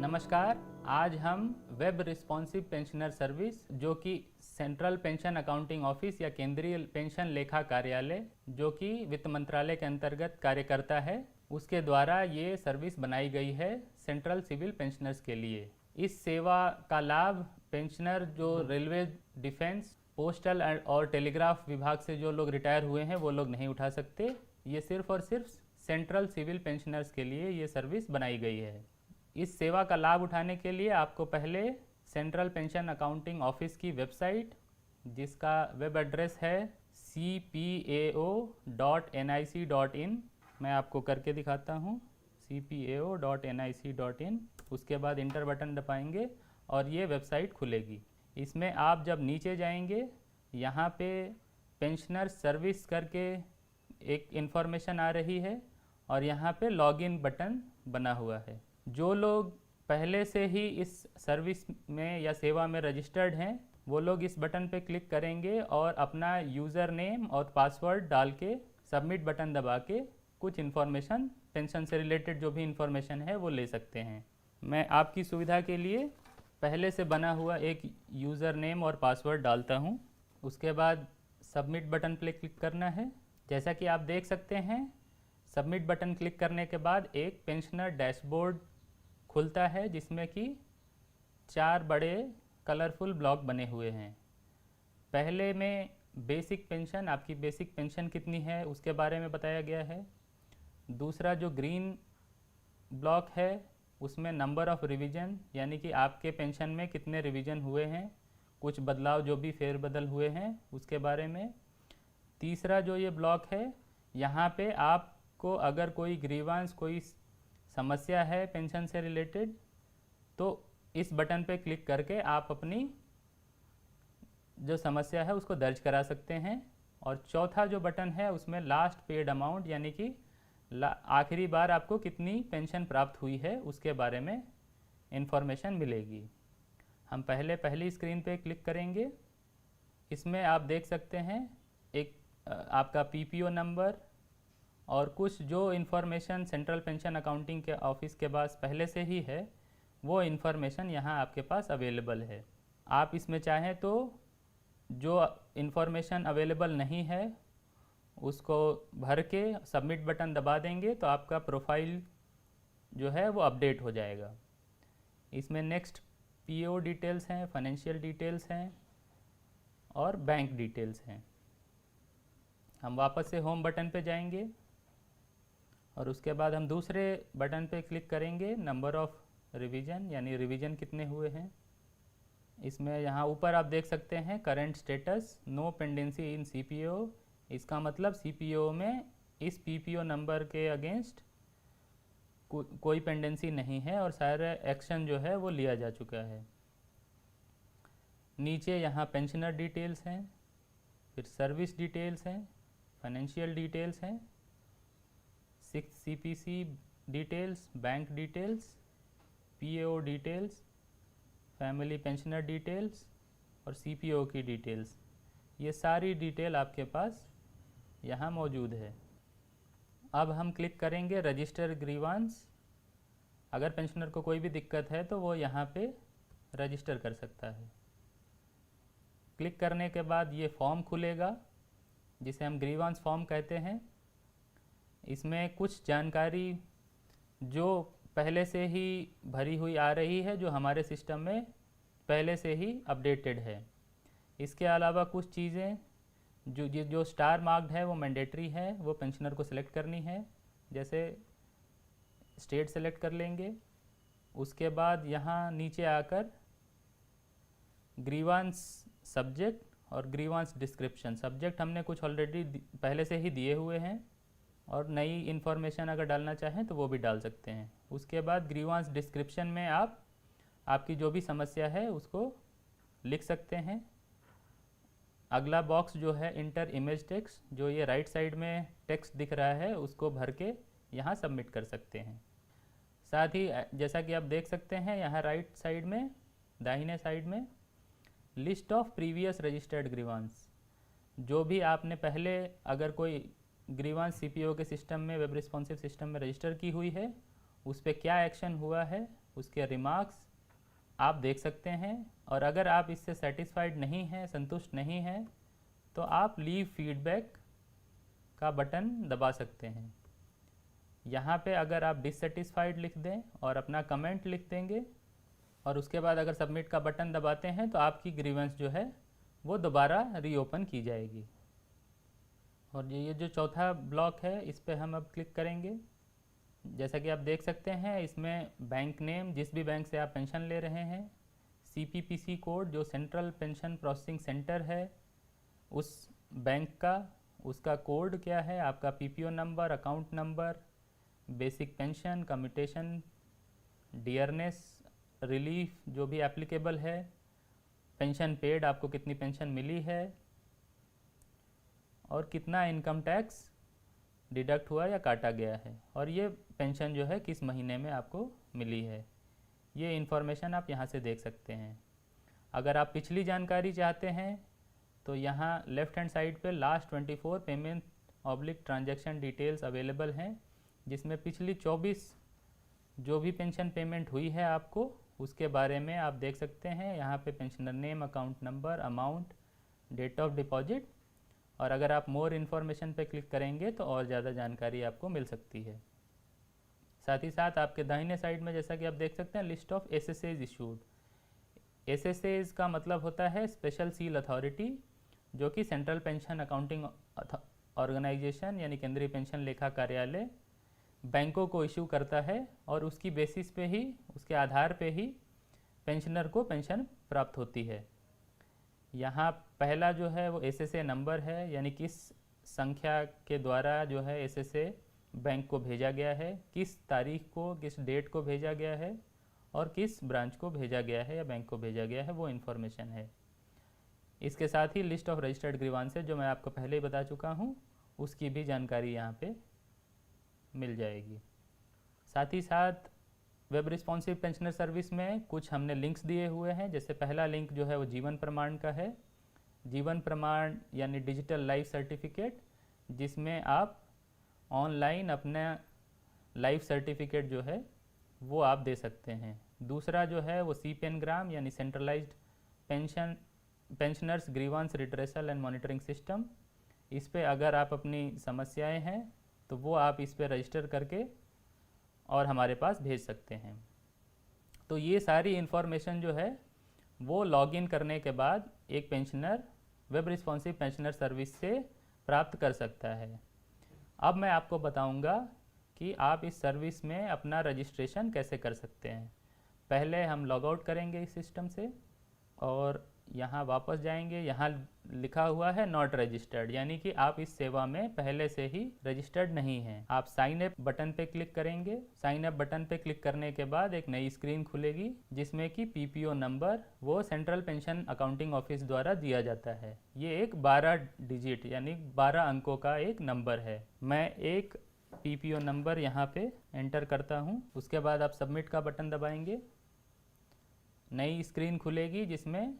नमस्कार। आज हम वेब रिस्पॉन्सिव पेंशनर सर्विस जो कि सेंट्रल पेंशन अकाउंटिंग ऑफिस या केंद्रीय पेंशन लेखा कार्यालय जो कि वित्त मंत्रालय के अंतर्गत कार्य करता है, उसके द्वारा ये सर्विस बनाई गई है सेंट्रल सिविल पेंशनर्स के लिए। इस सेवा का लाभ पेंशनर जो रेलवे, डिफेंस, पोस्टल और टेलीग्राफ विभाग से जो लोग रिटायर हुए हैं वो लोग नहीं उठा सकते। ये सिर्फ और सिर्फ सेंट्रल सिविल पेंशनर्स के लिए ये सर्विस बनाई गई है। इस सेवा का लाभ उठाने के लिए आपको पहले सेंट्रल पेंशन अकाउंटिंग ऑफिस की वेबसाइट, जिसका वेब एड्रेस है cpao.nic.in, मैं आपको करके दिखाता हूँ, cpao.nic.in। उसके बाद इंटर बटन दबाएंगे और ये वेबसाइट खुलेगी। इसमें आप जब नीचे जाएंगे, यहाँ पे पेंशनर सर्विस करके एक इन्फॉर्मेशन आ रही है और यहाँ पे लॉगिन बटन बना हुआ है। जो लोग पहले से ही इस सर्विस में या सेवा में रजिस्टर्ड हैं, वो लोग इस बटन पे क्लिक करेंगे और अपना यूज़र नेम और पासवर्ड डाल के सबमिट बटन दबा के कुछ इन्फॉर्मेशन, पेंशन से रिलेटेड जो भी इन्फॉर्मेशन है वो ले सकते हैं। मैं आपकी सुविधा के लिए पहले से बना हुआ एक यूज़र नेम और पासवर्ड डालता हूँ। उसके बाद सबमिट बटन पे क्लिक करना है। जैसा कि आप देख सकते हैं, सबमिट बटन क्लिक करने के बाद एक पेंशनर डैशबोर्ड खुलता है जिसमें कि 4 बड़े कलरफुल ब्लॉक बने हुए हैं। पहले में बेसिक पेंशन, आपकी बेसिक पेंशन कितनी है उसके बारे में बताया गया है। दूसरा जो ग्रीन ब्लॉक है उसमें नंबर ऑफ़ रिवीजन, यानी कि आपके पेंशन में कितने रिवीजन हुए हैं, कुछ बदलाव जो भी फेरबदल हुए हैं उसके बारे में। तीसरा जो ये ब्लॉक है, यहाँ पे आपको अगर कोई ग्रीवांस, कोई समस्या है पेंशन से रिलेटेड, तो इस बटन पे क्लिक करके आप अपनी जो समस्या है उसको दर्ज करा सकते हैं। और चौथा जो बटन है उसमें लास्ट पेड अमाउंट, यानी कि आखिरी बार आपको कितनी पेंशन प्राप्त हुई है उसके बारे में इंफॉर्मेशन मिलेगी। हम पहली स्क्रीन पे क्लिक करेंगे। इसमें आप देख सकते हैं एक आपका पीपीओ नंबर और कुछ जो इन्फॉर्मेशन सेंट्रल पेंशन अकाउंटिंग के ऑफिस के पास पहले से ही है, वो इन्फॉर्मेशन यहाँ आपके पास अवेलेबल है। आप इसमें चाहें तो जो इन्फॉर्मेशन अवेलेबल नहीं है उसको भर के सबमिट बटन दबा देंगे तो आपका प्रोफाइल जो है वो अपडेट हो जाएगा। इसमें नेक्स्ट पीओ डिटेल्स हैं, फाइनेंशियल डिटेल्स हैं और बैंक डिटेल्स हैं। हम वापस से होम बटन पे जाएंगे और उसके बाद हम दूसरे बटन पे क्लिक करेंगे, नंबर ऑफ़ रिवीजन, यानी रिवीजन कितने हुए हैं। इसमें यहाँ ऊपर आप देख सकते हैं करंट स्टेटस, नो पेंडेंसी इन सीपीओ। इसका मतलब सीपीओ में इस पीपीओ नंबर के अगेंस्ट कोई पेंडेंसी नहीं है और सारे एक्शन जो है वो लिया जा चुका है। नीचे यहाँ पेंशनर डिटेल्स हैं, फिर सर्विस डिटेल्स हैं, फाइनेंशियल डिटेल्स हैं, 6 CPC details, bank details, PAO details, family pensioner details और सीपीओ की डिटेल्स। ये सारी डिटेल आपके पास यहाँ मौजूद है। अब हम क्लिक करेंगे रजिस्टर ग्रीवांस। अगर पेंशनर को कोई भी दिक्कत है तो वो यहाँ पे रजिस्टर कर सकता है। क्लिक करने के बाद ये फॉर्म खुलेगा जिसे हम ग्रीवांस फॉर्म कहते हैं। इसमें कुछ जानकारी जो पहले से ही भरी हुई आ रही है, जो हमारे सिस्टम में पहले से ही अपडेटेड है। इसके अलावा कुछ चीज़ें जो स्टार मार्क्ड है वो मैंडेटरी है, वो पेंशनर को सिलेक्ट करनी है। जैसे स्टेट सेलेक्ट कर लेंगे। उसके बाद यहाँ नीचे आकर ग्रीवांस सब्जेक्ट और ग्रीवांस डिस्क्रिप्शन। सब्जेक्ट हमने कुछ ऑलरेडी पहले से ही दिए हुए हैं और नई इन्फॉर्मेशन अगर डालना चाहें तो वो भी डाल सकते हैं। उसके बाद ग्रीवांस डिस्क्रिप्शन में आप आपकी जो भी समस्या है उसको लिख सकते हैं। अगला बॉक्स जो है इंटर इमेज टेक्स्ट, जो ये राइट साइड में टेक्स्ट दिख रहा है उसको भर के यहाँ सबमिट कर सकते हैं। साथ ही जैसा कि आप देख सकते हैं यहाँ राइट साइड में, दाहिने साइड में list of previous registered grievance, जो भी आपने पहले अगर कोई ग्रीवांस सीपीओ के सिस्टम में, वेब रिस्पॉन्सिव सिस्टम में रजिस्टर की हुई है, उस पर क्या एक्शन हुआ है उसके रिमार्क्स आप देख सकते हैं। और अगर आप इससे सेटिस्फाइड नहीं हैं, संतुष्ट नहीं हैं, तो आप लीव फीडबैक का बटन दबा सकते हैं। यहाँ पे अगर आप डिससेटिस्फाइड लिख दें और अपना कमेंट लिख देंगे और उसके बाद अगर सबमिट का बटन दबाते हैं तो आपकी ग्रीवेंस जो है वो दोबारा रीओपन की जाएगी। और ये जो चौथा ब्लॉक है इस पर हम अब क्लिक करेंगे। जैसा कि आप देख सकते हैं इसमें बैंक नेम, जिस भी बैंक से आप पेंशन ले रहे हैं, CPPC कोड जो सेंट्रल पेंशन प्रोसेसिंग सेंटर है उस बैंक का, उसका कोड क्या है, आपका PPO number, account number, basic pension, commutation, dearness, relief जो भी एप्लीकेबल है, पेंशन पेड आपको कितनी पेंशन मिली है और कितना इनकम टैक्स डिडक्ट हुआ या काटा गया है, और ये पेंशन जो है किस महीने में आपको मिली है। ये इन्फॉर्मेशन आप यहाँ से देख सकते हैं। अगर आप पिछली जानकारी चाहते हैं तो यहाँ लेफ़्ट हैंड साइड पे last 24 payment oblique transaction details available हैं, जिसमें पिछली 24 जो भी पेंशन पेमेंट हुई है आपको उसके बारे में आप देख सकते हैं। यहाँ पे pensioner name, account number, amount, date of deposit, और अगर आप मोर इन्फॉर्मेशन पे क्लिक करेंगे तो और ज़्यादा जानकारी आपको मिल सकती है। साथ ही साथ आपके दाहिने साइड में जैसा कि आप देख सकते हैं list of SSAs issued. SSAs का मतलब होता है स्पेशल सील अथॉरिटी, जो कि सेंट्रल पेंशन अकाउंटिंग ऑर्गेनाइजेशन यानी केंद्रीय पेंशन लेखा कार्यालय बैंकों को इशू करता है, और उसकी बेसिस पे ही, उसके आधार पे ही पेंशनर को पेंशन प्राप्त होती है। यहाँ पहला जो है वो SSA नंबर है, यानी किस संख्या के द्वारा जो है SSA बैंक को भेजा गया है, किस तारीख को, किस डेट को भेजा गया है और किस ब्रांच को भेजा गया है या बैंक को भेजा गया है, वो इन्फॉर्मेशन है। इसके साथ ही लिस्ट ऑफ रजिस्टर्ड ग्रीवांसेस जो मैं आपको पहले ही बता चुका हूँ उसकी भी जानकारी यहाँ पे मिल जाएगी। साथ ही साथ वेब रिस्पॉन्सिव पेंशनर सर्विस में कुछ हमने लिंक्स दिए हुए हैं। जैसे पहला लिंक जो है वो जीवन प्रमाण का है। जीवन प्रमाण यानी डिजिटल लाइफ सर्टिफिकेट, जिसमें आप ऑनलाइन अपना लाइफ सर्टिफिकेट जो है वो आप दे सकते हैं। दूसरा जो है वो CPENGRAM यानी centralised pensioners grievance redressal and monitoring system. इस पे अगर आप अपनी समस्याएं हैं तो वो आप इस पे रजिस्टर करके और हमारे पास भेज सकते हैं। तो ये सारी इन्फॉर्मेशन जो है वो लॉगिन करने के बाद एक pensioner web responsive pensioner service से प्राप्त कर सकता है। अब मैं आपको बताऊंगा कि आप इस सर्विस में अपना रजिस्ट्रेशन कैसे कर सकते हैं। पहले हम लॉग आउट करेंगे इस सिस्टम से और यहाँ वापस जाएंगे। यहाँ लिखा हुआ है नॉट रजिस्टर्ड, यानी कि आप इस सेवा में पहले से ही रजिस्टर्ड नहीं हैं। आप साइन अप बटन पे क्लिक करेंगे। साइन अप बटन पे क्लिक करने के बाद एक नई स्क्रीन खुलेगी जिसमें कि PPO नंबर वो सेंट्रल पेंशन अकाउंटिंग ऑफिस द्वारा दिया जाता है। ये एक 12 डिजिट यानी 12 अंकों का एक नंबर है। मैं एक PPO नंबर यहाँ पे एंटर करता हूँ। उसके बाद आप सबमिट का बटन दबाएंगे। नई स्क्रीन खुलेगी जिसमें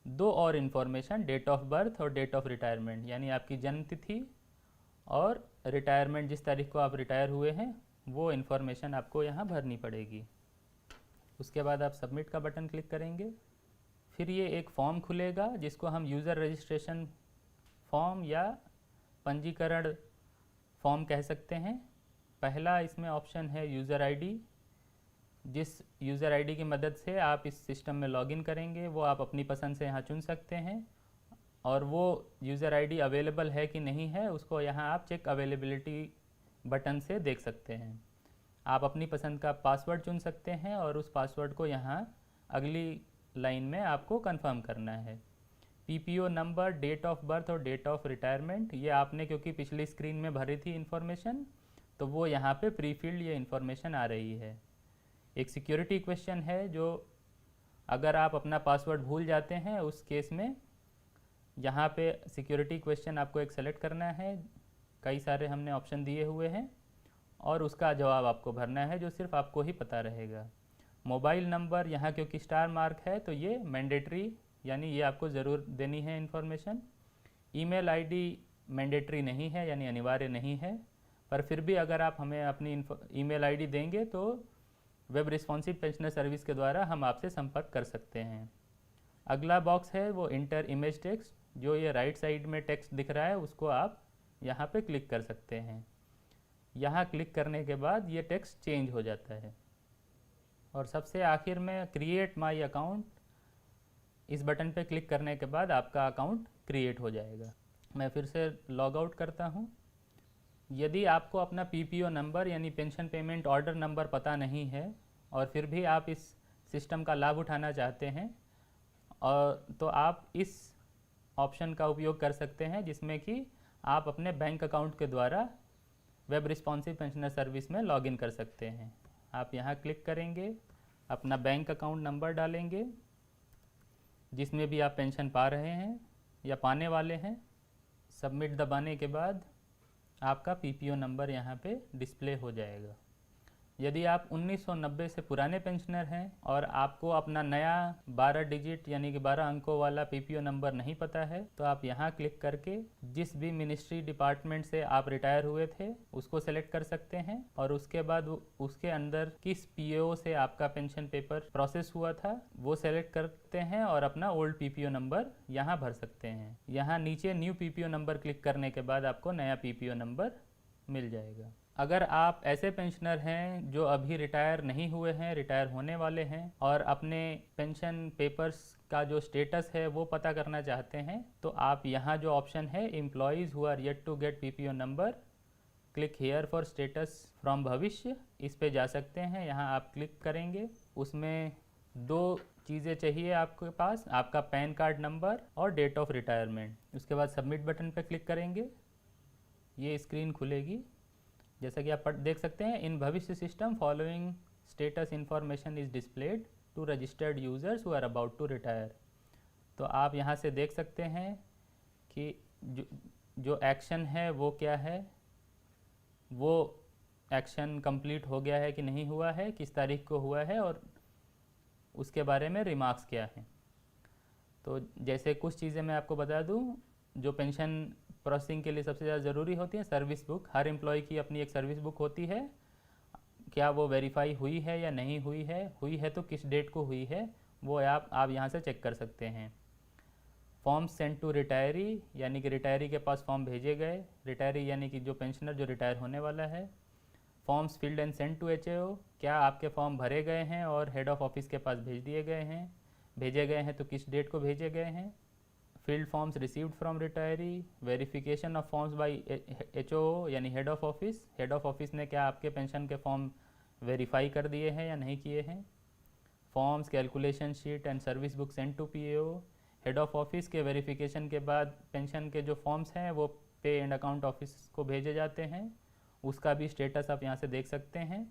2 और इन्फॉर्मेशन, डेट ऑफ बर्थ और डेट ऑफ रिटायरमेंट, यानी आपकी जन्म तिथि और रिटायरमेंट, जिस तारीख को आप रिटायर हुए हैं वो इन्फॉर्मेशन आपको यहाँ भरनी पड़ेगी। उसके बाद आप सबमिट का बटन क्लिक करेंगे। फिर ये एक फॉर्म खुलेगा जिसको हम यूज़र रजिस्ट्रेशन फॉर्म या पंजीकरण फॉर्म कह सकते हैं। पहला इसमें ऑप्शन है यूज़र ID। जिस यूज़र ID की मदद से आप इस सिस्टम में लॉगिन करेंगे वो आप अपनी पसंद से यहाँ चुन सकते हैं, और वो यूज़र ID अवेलेबल है कि नहीं है उसको यहाँ आप चेक अवेलेबिलिटी बटन से देख सकते हैं। आप अपनी पसंद का पासवर्ड चुन सकते हैं और उस पासवर्ड को यहाँ अगली लाइन में आपको कंफर्म करना है। PPO number, date of birth और डेट ऑफ रिटायरमेंट, ये आपने क्योंकि पिछली स्क्रीन में भरी थी इन्फॉर्मेशन, तो वो यहाँ पे प्री फिल्ड ये इन्फॉर्मेशन आ रही है। एक सिक्योरिटी क्वेश्चन है जो अगर आप अपना पासवर्ड भूल जाते हैं उस केस में यहाँ पे सिक्योरिटी क्वेश्चन आपको एक सेलेक्ट करना है। कई सारे हमने ऑप्शन दिए हुए हैं और उसका जवाब आपको भरना है जो सिर्फ आपको ही पता रहेगा। मोबाइल नंबर यहाँ क्योंकि स्टार मार्क है तो ये मैंडेटरी, यानी ये आपको ज़रूर देनी है इन्फॉर्मेशन। ईमेल ID मैंडेटरी नहीं है, यानी अनिवार्य नहीं है, पर फिर भी अगर आप हमें अपनी ईमेल ID देंगे तो वेब रिस्पॉन्सिव पेंशनर सर्विस के द्वारा हम आपसे संपर्क कर सकते हैं। अगला बॉक्स है वो इंटर इमेज टेक्स्ट, जो ये राइट साइड में टेक्स्ट दिख रहा है उसको आप यहाँ पे क्लिक कर सकते हैं। यहाँ क्लिक करने के बाद ये टेक्स्ट चेंज हो जाता है। और सबसे आखिर में क्रिएट माई अकाउंट, इस बटन पे क्लिक करने के बाद आपका अकाउंट क्रिएट हो जाएगा। मैं फिर से लॉग आउट करता हूँ। यदि आपको अपना पीपीओ नंबर यानी पेंशन पेमेंट ऑर्डर नंबर पता नहीं है और फिर भी आप इस सिस्टम का लाभ उठाना चाहते हैं और तो आप इस ऑप्शन का उपयोग कर सकते हैं, जिसमें कि आप अपने बैंक अकाउंट के द्वारा वेब रिस्पॉन्सिव पेंशनर सर्विस में लॉगिन कर सकते हैं। आप यहाँ क्लिक करेंगे, अपना बैंक अकाउंट नंबर डालेंगे जिसमें भी आप पेंशन पा रहे हैं या पाने वाले हैं। सबमिट दबाने के बाद आपका पीपीओ नंबर यहाँ पे डिस्प्ले हो जाएगा। यदि आप 1990 से पुराने पेंशनर हैं और आपको अपना नया 12 डिजिट यानी कि 12 अंकों वाला पीपीओ नंबर नहीं पता है, तो आप यहाँ क्लिक करके जिस भी मिनिस्ट्री डिपार्टमेंट से आप रिटायर हुए थे उसको सेलेक्ट कर सकते हैं और उसके बाद उसके अंदर किस पीओ से आपका पेंशन पेपर प्रोसेस हुआ था वो सेलेक्ट करते हैं और अपना ओल्ड पीपीओ नंबर यहाँ भर सकते हैं। यहाँ नीचे न्यू पीपीओ नंबर क्लिक करने के बाद आपको नया पीपीओ नंबर मिल जाएगा। अगर आप ऐसे पेंशनर हैं जो अभी रिटायर नहीं हुए हैं, रिटायर होने वाले हैं और अपने पेंशन पेपर्स का जो स्टेटस है वो पता करना चाहते हैं, तो आप यहाँ जो ऑप्शन है employees who are yet to get PPO number, click here for status from Bhavishya, इस पे जा सकते हैं। यहाँ आप क्लिक करेंगे, उसमें 2 चीज़ें चाहिए आपके पास, आपका पैन कार्ड नंबर और डेट ऑफ रिटायरमेंट। उसके बाद सबमिट बटन पर क्लिक करेंगे, ये स्क्रीन खुलेगी। जैसा कि आप देख सकते हैं, in Bhavishya system following status information is displayed to registered users who are about to retire. तो आप यहाँ से देख सकते हैं कि जो एक्शन है वो क्या है, वो एक्शन कंप्लीट हो गया है कि नहीं हुआ है, किस तारीख को हुआ है और उसके बारे में रिमार्क्स क्या हैं। तो जैसे कुछ चीज़ें मैं आपको बता दूं, जो पेंशन प्रोसेसिंग के लिए सबसे ज़्यादा ज़रूरी होती है सर्विस बुक। हर एम्प्लॉय की अपनी एक सर्विस बुक होती है, क्या वो वेरीफाई हुई है या नहीं हुई है तो किस डेट को हुई है, वो आप यहाँ से चेक कर सकते हैं। फॉर्म सेंड टू रिटायरी, यानी कि रिटायरी के पास फॉर्म भेजे गए, रिटायरी यानी कि जो पेंशनर जो रिटायर होने वाला है। Forms filled and send to HAO, क्या आपके फॉर्म भरे गए हैं और हेड ऑफ ऑफिस के पास भेज दिए गए हैं, भेजे गए हैं तो किस डेट को भेजे गए हैं। Filled forms received from retiree, verification of forms by HO यानी head of office, head of office ने क्या आपके पेंशन के फॉर्म वेरीफाई कर दिए हैं या नहीं किए हैं। Forms, calculation sheet and service book send to PAO, head of office के वेरिफिकेशन के बाद पेंशन के जो फॉर्म्स हैं वो पे एंड अकाउंट ऑफिस को भेजे जाते हैं, उसका भी स्टेटस आप यहाँ से देख सकते हैं।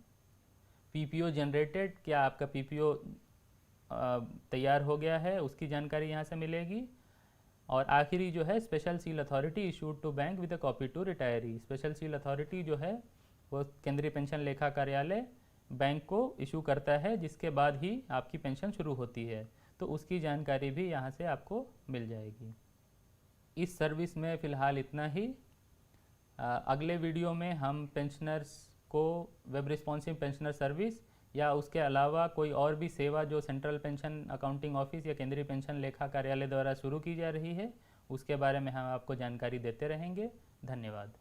पीपीओ जनरेटेड, क्या आपका पीपीओ तैयार हो गया है, उसकी जानकारी यहाँ से मिलेगी। और आखिरी जो है special seal authority issued to bank with a copy to retiree, special seal authority जो है वो केंद्रीय पेंशन लेखा कार्यालय बैंक को इशू करता है, जिसके बाद ही आपकी पेंशन शुरू होती है, तो उसकी जानकारी भी यहाँ से आपको मिल जाएगी। इस सर्विस में फ़िलहाल इतना ही। अगले वीडियो में हम पेंशनर्स को वेब रिस्पॉन्सिव पेंशनर सर्विस या उसके अलावा कोई और भी सेवा जो सेंट्रल पेंशन अकाउंटिंग ऑफिस या केंद्रीय पेंशन लेखा कार्यालय द्वारा शुरू की जा रही है, उसके बारे में हम आपको जानकारी देते रहेंगे। धन्यवाद।